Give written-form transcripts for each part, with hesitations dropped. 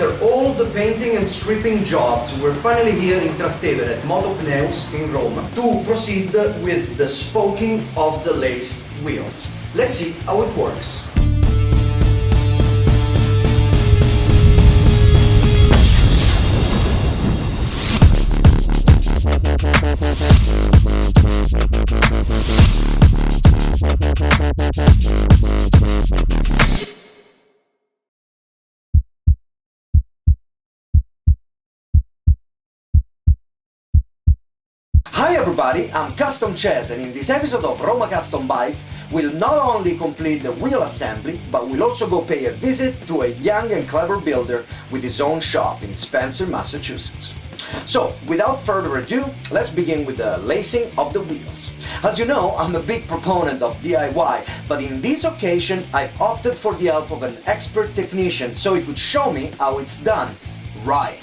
After all the painting and stripping jobs, we're finally here in Trastevere at Moto Pneus in Roma to proceed with the spoking of the laced wheels. Let's see how it works. Hi everybody, I'm Custom Cez, and in this episode of Roma Custom Bike we'll not only complete the wheel assembly, but we'll also go pay a visit to a young and clever builder with his own shop in Spencer, Massachusetts. So, without further ado, let's begin with the lacing of the wheels. As you know, I'm a big proponent of DIY, but in this occasion I've opted for the help of an expert technician so he could show me how it's done right.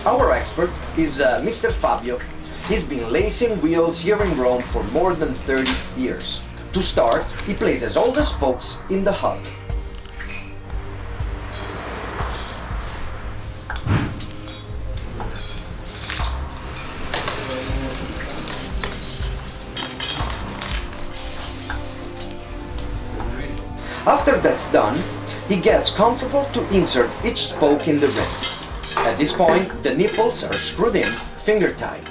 Our expert is Mr. Fabio. He's been lacing wheels here in Rome for more than 30 years. To start, he places all the spokes in the hub. After that's done, he gets comfortable to insert each spoke in the rim. At this point, the nipples are screwed in, finger tight.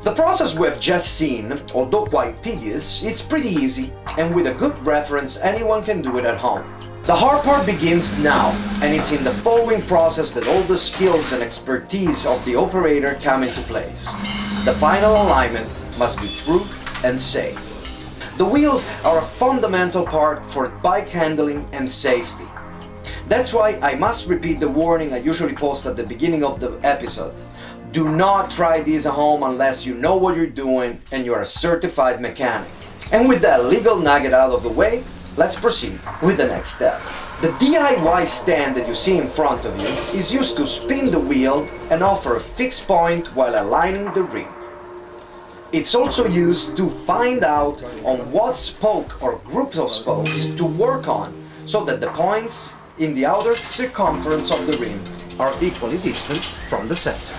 The process we've just seen, although quite tedious, it's pretty easy, and with a good reference anyone can do it at home. The hard part begins now, and it's in the following process that all the skills and expertise of the operator come into place. The final alignment must be true and safe. The wheels are a fundamental part for bike handling and safety. That's why I must repeat the warning I usually post at the beginning of the episode. Do not try these at home unless you know what you're doing and you're a certified mechanic. And with that legal nugget out of the way, let's proceed with the next step. The DIY stand that you see in front of you is used to spin the wheel and offer a fixed point while aligning the rim. It's also used to find out on what spoke or groups of spokes to work on so that the points in the outer circumference of the rim are equally distant from the center.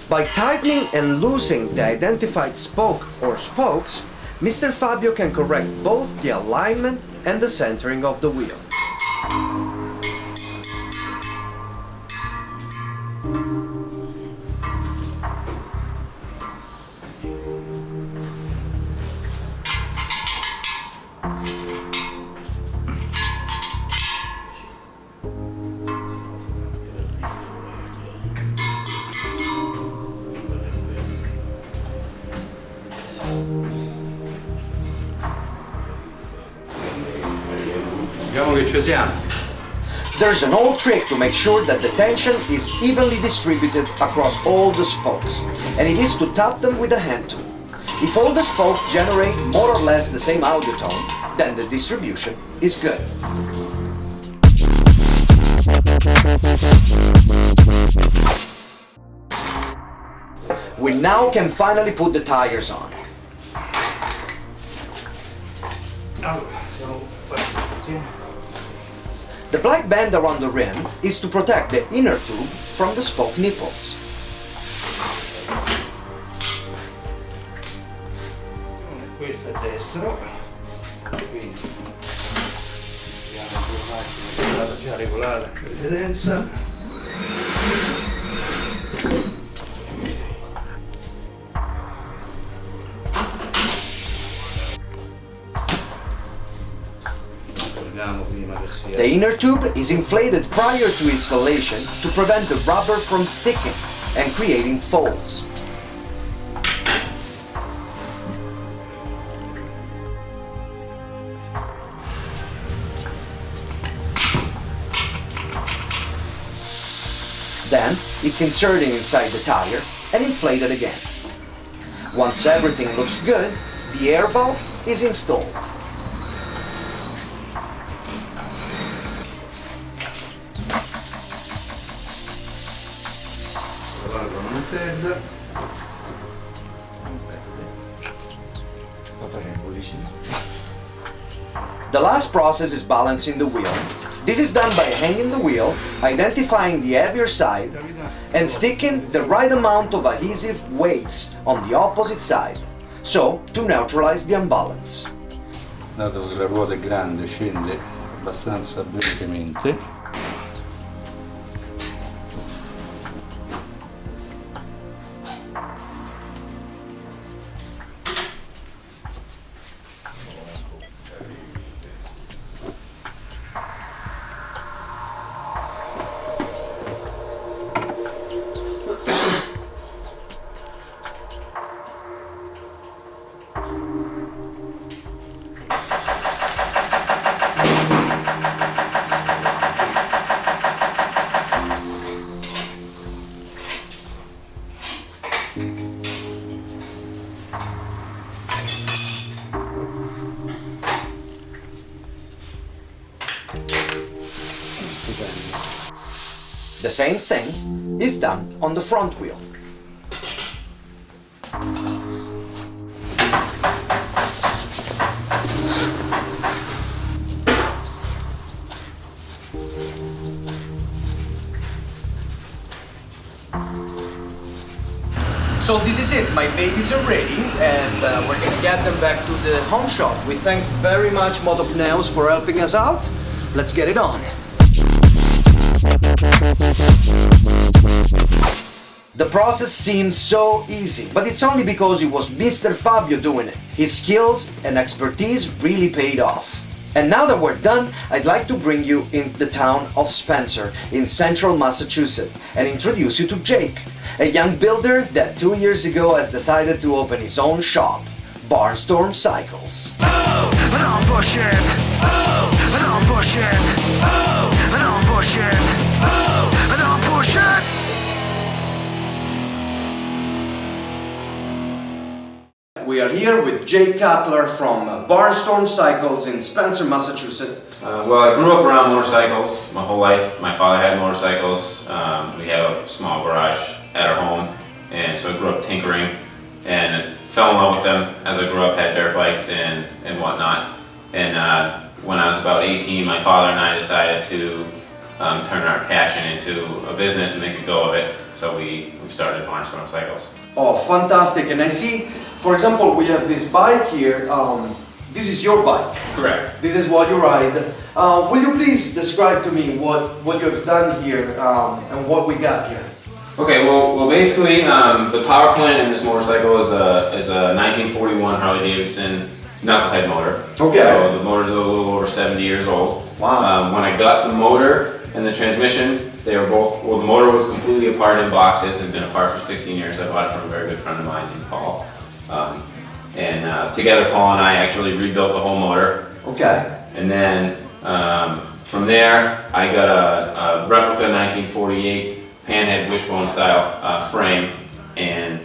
By tightening and loosening the identified spoke or spokes, Mr. Fabio can correct both the alignment and the centering of the wheel. There's an old trick to make sure that the tension is evenly distributed across all the spokes, and it is to tap them with a hand tool. If all the spokes generate more or less the same audio tone, then the distribution is good. We now can finally put the tires on. The black band around the rim is to protect the inner tube from the spoke nipples. Questo è destro, quindi abbiamo già regolata la precedenza. The inner tube is inflated prior to installation to prevent the rubber from sticking and creating folds. it's inserted inside the tire and inflated again. Once everything looks good, the air valve is installed. The last process is balancing the wheel. This is done by hanging the wheel, identifying the heavier side, and sticking the right amount of adhesive weights on the opposite side, so to neutralize the unbalance. Dato che la ruota è grande, scende abbastanza velocemente. The same thing is done on the front wheel. So this is it, my babies are ready and we're gonna get them back to the home shop. We thank very much Motopneus for helping us out. Let's get it on. The process seems so easy, but it's only because it was Mr. Fabio doing it. His skills and expertise really paid off. And now that we're done, I'd like to bring you in the town of Spencer in central Massachusetts and introduce you to Jake, a young builder that 2 years ago has decided to open his own shop, Barnstorm Cycles. Oh, don't push it. Oh, don't push it. Oh, don't push it. Oh, don't push it. We are here with Jake Cutler from Barnstorm Cycles in Spencer, Massachusetts. Well, I grew up around motorcycles my whole life. My father had motorcycles. We had a small garage at our home, and so I grew up tinkering and fell in love with them as I grew up, had dirt bikes and whatnot. And when I was about 18, my father and I decided to turn our passion into a business and make a go of it. So we started Barnstorm Cycles. Oh, fantastic. And I see, for example, we have this bike here. This is your bike. Correct. This is what you ride. Will you please describe to me what you have done here and what we got here? Okay, well basically, the power plant in this motorcycle is a 1941 Harley Davidson knucklehead motor. Okay. So the motor's a little over 70 years old. Wow. When I got the motor and the transmission, they were both, well, the motor was completely apart in boxes and been apart for 16 years. I bought it from a very good friend of mine named Paul. Together, Paul and I actually rebuilt the whole motor. Okay. And then from there, I got a replica 1948 panhead wishbone style frame, and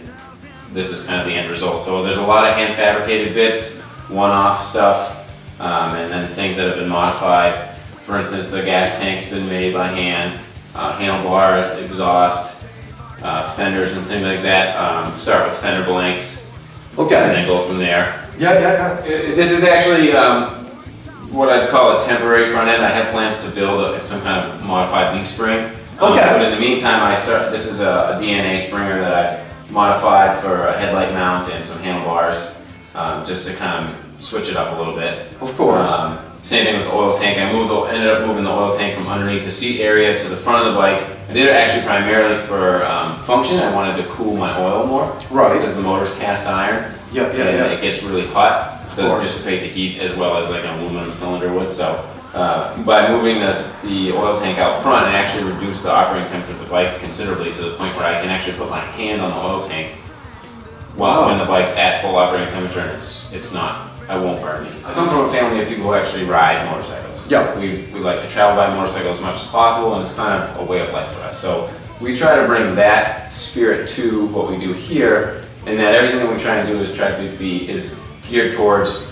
this is kind of the end result. So there's a lot of hand fabricated bits, one-off stuff, and then things that have been modified. For instance, the gas tank's been made by hand, handlebars, exhaust, fenders and things like that. Start with fender blanks, Okay. and then go from there. Yeah. This is actually what I'd call a temporary front end. I have plans to build some kind of modified leaf spring. Okay. But in the meantime, this is a DNA springer that I've modified for a headlight mount and some handlebars, just to kind of switch it up a little bit. Of course. Same thing with the oil tank. I ended up moving the oil tank from underneath the seat area to the front of the bike. I did it actually primarily for function. I wanted to cool my oil more. Right. Because the motor's cast iron. Yeah. And it gets really hot. It doesn't course. dissipate the heat as well as like an aluminum cylinder would. So by moving the oil tank out front, it actually reduced the operating temperature of the bike considerably, to the point where I can actually put my hand on the oil tank when the bike's at full operating temperature, and it's not. I won't burn me. I come from a family of people who actually ride motorcycles. Yeah. We like to travel by motorcycle as much as possible, and it's kind of a way of life for us. So we try to bring that spirit to what we do here, and that everything that we try and do is geared towards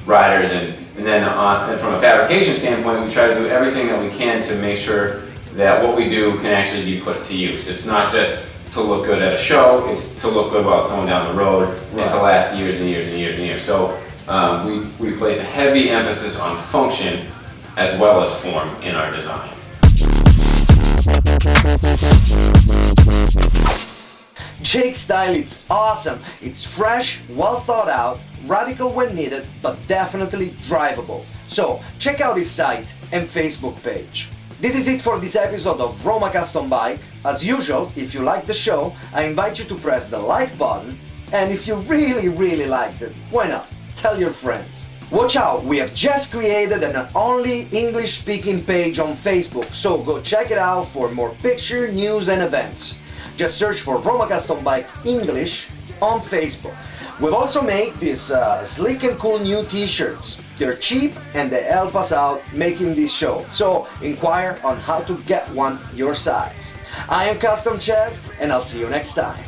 riders, and then and from a fabrication standpoint, we try to do everything that we can to make sure that what we do can actually be put to use. It's not just to look good at a show, it's to look good while it's going down the road, and to last years and years and years and years. So we place a heavy emphasis on function as well as form in our design. Jake's style, it's awesome. It's fresh, well thought out, radical when needed, but definitely drivable. So check out his site and Facebook page. This is it for this episode of Roma Custom Bike. As usual, if you like the show, I invite you to press the like button, and if you really liked it, why not? Tell your friends. Watch out, we have just created an only English-speaking page on Facebook, so go check it out for more picture, news and events. Just search for Roma Custom Bike English on Facebook. We've also made these slick and cool new t-shirts. They're cheap and they help us out making this show, so inquire on how to get one your size. I am Custom Cez, and I'll see you next time.